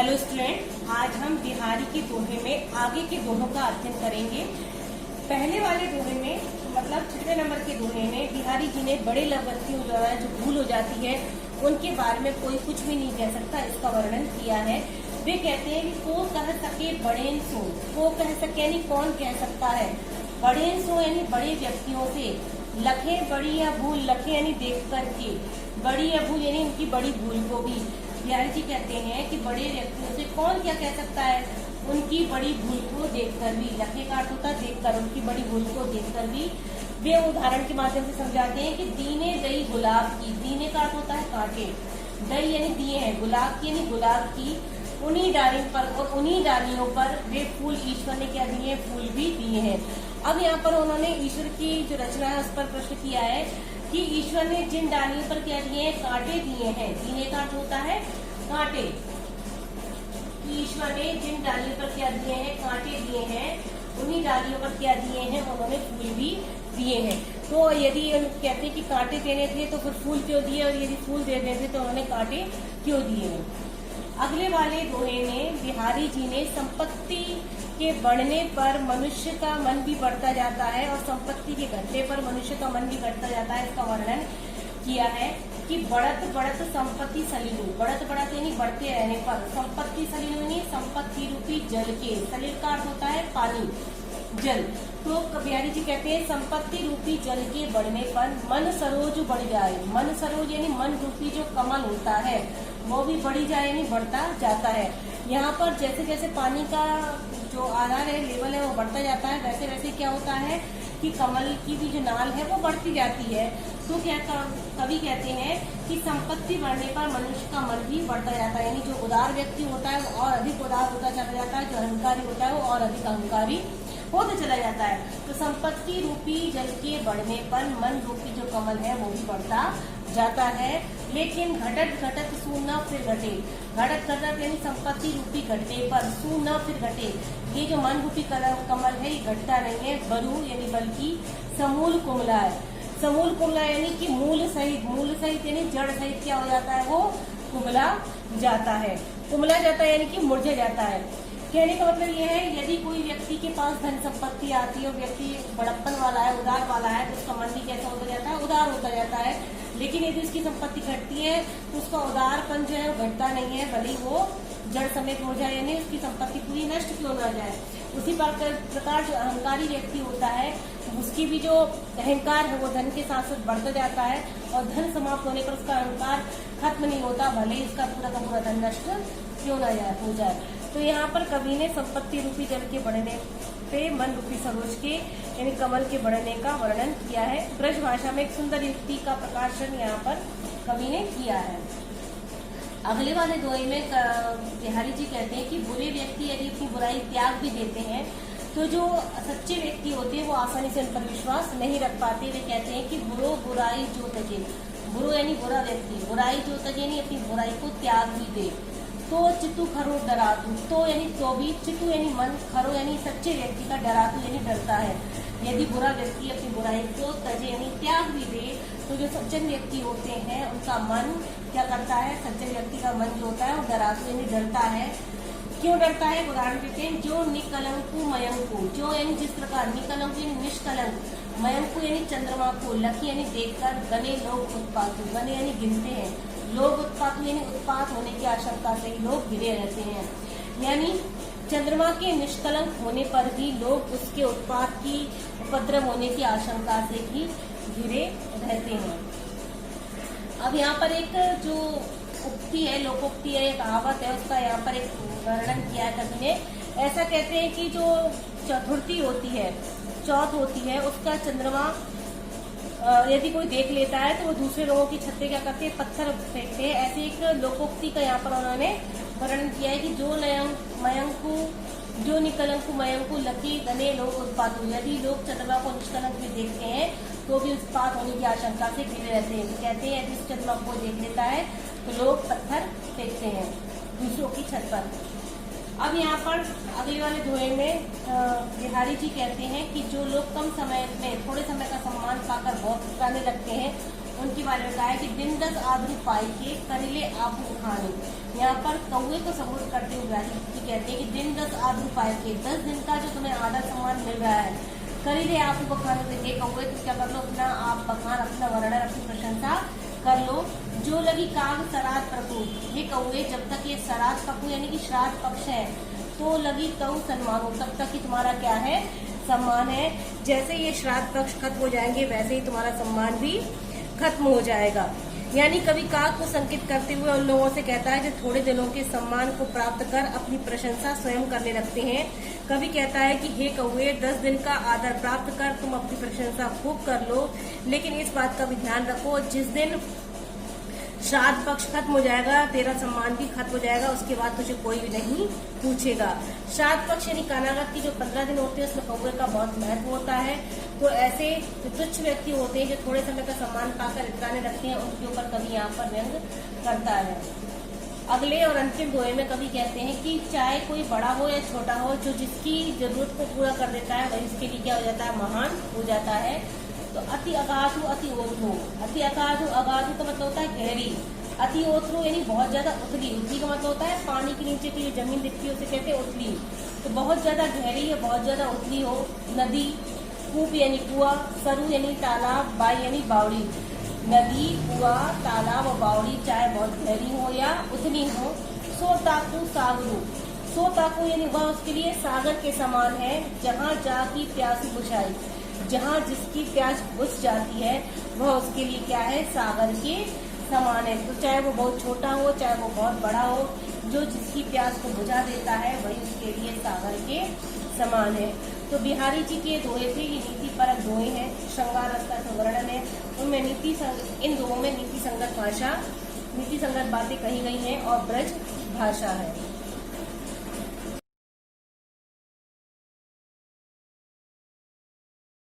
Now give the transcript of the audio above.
Hello student, आज हम बिहारी के दोहे में आगे के दोहों का अध्ययन करेंगे। पहले वाले दोहे में मतलब 6वें नंबर के दोहे में बिहारी जी ने बड़े लवंतियों द्वारा जो भूल हो जाती है उनके बारे में कोई कुछ भी नहीं कह सकता, इसका वर्णन किया है। वे कहते हैं कि को कह सके बड़ेन सो, को कह सके यानी कौन कह सकता है, बड़ेन सो यानी बड़े व्यक्तियों से, लखे बड़ी या भूल, लखे यानी देख करके, बड़ी या भूल यानी उनकी बड़ी भूल को भी। बिहारी जी कहते हैं कि बड़े व्यक्तियों से कौन क्या कह सकता है, उनकी बड़ी भूल को देखकर भी, लखे का अर्थ होता है देखकर, उनकी बड़ी भूल को देखकर भी। वे उदाहरण के माध्यम से समझाते हैं कि दीने दई गुलाब की, दीने का अर्थ होता है कांटे, दई यानी दिए हैं, गुलाब की यानी गुलाब की, उन्हीं डालियों पर और उन्हीं डालियों पर वे फूल ईश्वर ने क्या दिए, फूल भी दिए हैं। अब यहाँ पर उन्होंने ईश्वर की जो रचना है उस पर प्रश्न किया है कि ईश्वर ने जिन डालियों पर क्या दिए हैं, कांटे दिए हैं। दीने का अर्थ होता है कांटे। ईश्वर ने जिन डालियों पर क्या दिए हैं, कांटे दिए हैं, उन्हीं डालियों पर क्या दिए हैं, उन्होंने फूल भी दिए हैं। तो यदि कहते हैं कि कांटे देने थे तो फिर फूल क्यों दिए, और यदि फूल दे देते तो उन्होंने कांटे क्यों दिए हैं। अगले वाले दोहे में बिहारी जी ने संपत्ति के बढ़ने पर मनुष्य का मन भी बढ़ता जाता है और संपत्ति के घटने पर मनुष्य का मन भी घटता जाता है, इसका वर्णन किया है कि बढ़त बढ़त संपत्ति सलीलू, बढ़त बढ़त यानी बढ़ते रहने पर, संपत्ति सलीलू यानी संपत्ति रूपी जल के, सलील का अर्थ होता है पानी, जल। तो बिहारी जी कहते हैं संपत्ति रूपी जल के बढ़ने पर मन सरोज बढ़ जाए, मन सरोज यानी मन रूपी जो कमल होता है वो भी बढ़ी जाए यानी बढ़ता जाता है। यहाँ पर जैसे जैसे पानी का जो आधार है, लेवल है वो बढ़ता जाता है, वैसे वैसे क्या होता है कि कमल की भी जो नाल है वो बढ़ती जाती है। तो क्या कवि कहते हैं कि संपत्ति बढ़ने पर मनुष्य का मन भी बढ़ता जाता है, यानी जो उदार व्यक्ति होता है वो और अधिक उदार होता चला जाता है, जो अहंकारी होता है वो और अधिक अहंकारी होता चला जाता है। तो संपत्ति रूपी जल के बढ़ने पर मन रूपी जो कमल है वो भी बढ़ता जाता है। लेकिन घटत घटत सू न फिर घटे, घटत घटत यानी संपत्ति रूपी घटने पर, सू न फिर घटे, ये जो मन रूपी कमल है ये घटता नहीं है, बरु यानी बल्कि समूल कुमला है। समूल कुमला यानी कि मूल सहित, मूल सहित यानी जड़ सहित क्या हो जाता है, वो कुमला जाता है, कुमला जाता है यानी कि मुरझा जाता है। कहने का मतलब यह है यदि कोई व्यक्ति के पास धन संपत्ति आती है और व्यक्ति बड़प्पन वाला है, उदार वाला है, तो उसका मन भी कैसा होता जाता है, उदार होता जाता है। लेकिन यदि उसकी संपत्ति घटती है तो उसका उदारपन जो है वो घटता नहीं है, भले वो जड़ समेत हो जाए, यानी उसकी संपत्ति पूरी नष्ट क्यों ना जाए। उसी प्रकार जो अहंकारी व्यक्ति होता है उसकी भी जो अहंकार है वो धन के साथ साथ बढ़ता जाता है, और धन समाप्त होने पर उसका अहंकार खत्म नहीं होता, भले ही उसका पूरा का पूरा धन नष्ट क्यों ना हो जाए। तो यहाँ पर कवि ने संपत्ति रूपी जल के बढ़ने पे मन रूपी सरोज के यानी कमल के बढ़ने का वर्णन किया है। ब्रज भाषा में एक सुंदर युक्ति का प्रकाशन यहाँ पर कवि ने किया है। अगले वाले दोहे में बिहारी जी कहते हैं कि बुरे व्यक्ति यदि अपनी बुराई त्याग भी देते हैं तो जो सच्चे व्यक्ति होते हैं वो आसानी से उन पर विश्वास नहीं रख पाते। वे कहते हैं कि बुरो बुराई जो तजे, बुरो यानी बुरा व्यक्ति, बुराई जो तजे यानी अपनी बुराई को त्याग भी दे, तो चित्तू खरो डरातू, तो यानी तो भी, चित्तू यानी मन, खरो यानी सच्चे व्यक्ति का, डरातू यानी डरता है। यदि बुरा व्यक्ति अपनी बुराई को तजे यानी त्याग भी दे तो जो सज्जन व्यक्ति होते हैं उनका मन क्या करता है, सज्जन व्यक्ति का मन जो होता है वो डरातू यानी डरता है। क्यों डरता है, उदाहरण देते हैं, जो निकलंकु मयंकु, जो यानी जिस प्रकार, निकलंकु यानी निष्कलंक, मयंकु यानी चंद्रमा को, लकी यानी देखकर, गने लोग उत्पातु, गने यानी गिनते हैं, लोग उत्पात यानी उत्पात होने की आशंका से ही लोग घिरे रहते हैं, यानी चंद्रमा के निष्कलंक होने पर भी लोग उसके उत्पात की, उपद्रव होने की आशंका से ही घिरे रहते हैं। अब यहाँ पर एक जो उक्ति है, लोकोक्ति है, कहावत है, उसका यहाँ पर एक वर्णन किया है कवि ने। ऐसा कहते हैं कि जो चतुर्थी होती है, चौथ होती है, उसका चंद्रमा यदि कोई देख लेता है तो वो दूसरे लोगों की छत पे क्या करते हैं, पत्थर फेंकते हैं। ऐसे एक लोकोक्ति का यहाँ पर उन्होंने वर्णन किया है कि जो मयंकु, जो निकलंकु मयंकु लकी गने लोग उत्पातु, यदि लोग चंद्रमा को निष्कलंक भी देखते हैं तो भी उत्पात होने की आशंका से घिरे रहते हैं। तो कहते हैं यदि इस चंद्रमा को देख लेता है तो लोग पत्थर फेंकते हैं दूसरों की छत पर। अब यहाँ पर अगले वाले दोहे में बिहारी जी कहते हैं कि जो लोग कम समय में थोड़े समय का सम्मान पाकर बहुत पाने लगते हैं उनके बारे में कहा है कि दिन 10 आदमी पाई के करिले आप खाने। यहाँ पर कौवे को सपोर्ट करते हुए व्यास कहते हैं कि दिन 10 आदमी पाई के, 10 दिन का जो तुम्हें आदर सम्मान मिल रहा है, करिले आप बखान से, हे कौवे तो क्या कर लो, अपना आप बखान, अपना वर्णन, अपनी प्रशंसा कर लो। जो लगी काग श्राद्ध प्रकु, हे कौवे जब तक ये श्राद्ध पकु यानी कि श्राद्ध पक्ष है तो लगी तऊ सम्मान, तब तक ही तुम्हारा क्या है, सम्मान है। जैसे ये श्राद्ध पक्ष खत्म हो जाएंगे वैसे ही तुम्हारा सम्मान भी खत्म हो जाएगा। यानी कभी काग को संकेत करते हुए उन लोगों से कहता है जो थोड़े दिनों के सम्मान को प्राप्त कर अपनी प्रशंसा स्वयं करने लगते हैं। कभी कहता है कि हे कौवे 10 दिन का आदर प्राप्त कर तुम अपनी प्रशंसा खूब कर लो, लेकिन इस बात का भी ध्यान रखो जिस दिन श्राद्ध पक्ष खत्म हो जाएगा तेरा सम्मान भी खत्म हो जाएगा, उसके बाद तुझे कोई भी नहीं पूछेगा। श्राद्ध पक्ष यानी कानागत की जो 15 दिन होते हैं उसमें कौवे का बहुत महत्व होता है। तो ऐसे जो तुच्छ व्यक्ति होते हैं जो थोड़े समय का सम्मान पाकर इतराने रखते हैं उनके ऊपर कभी यहाँ पर व्यंग करता है। अगले और अंतिम दोहे में कभी कहते हैं कि चाहे कोई बड़ा हो या छोटा हो, जो जिसकी जरूरत को पूरा कर देता है वही उसके लिए क्या हो जाता है, महान हो जाता है। तो अति अगाधु अति ओथ्रो, अति अगाधु, अगाधु का मतलब होता है गहरी, अति ओथ्रो यानी बहुत ज्यादा उथली, उथली का मतलब होता है पानी के नीचे की जो जमीन दिखती है उसे कहते हैं उथली। तो बहुत ज्यादा गहरी या बहुत ज्यादा उथली हो। नदी, कूप यानी कुआ, सरु यानी तालाब, बाई यानी बावड़ी। नदी, कुआ, तालाब और बावड़ी चाहे बहुत गहरी हो या उथली हो। सो ताकू सागरू, सो ताकू यानी वह उसके लिए सागर के समान है, जहाँ जा की प्यासी बुझाई, जहाँ जिसकी प्यास बुझ जाती है वह उसके लिए क्या है, सागर के समान है। तो चाहे वो बहुत छोटा हो चाहे वो बहुत बड़ा हो, जो जिसकी प्यास को बुझा देता है वही उसके लिए सागर के समान है। तो बिहारी जी के दोहे थे, ये नीति परक दोहे हैं, श्रृंगार रस का वर्णन है, उनमें इन दोहों में नीति संगत भाषा, नीति संगत बातें कही गई हैं और ब्रज भाषा है।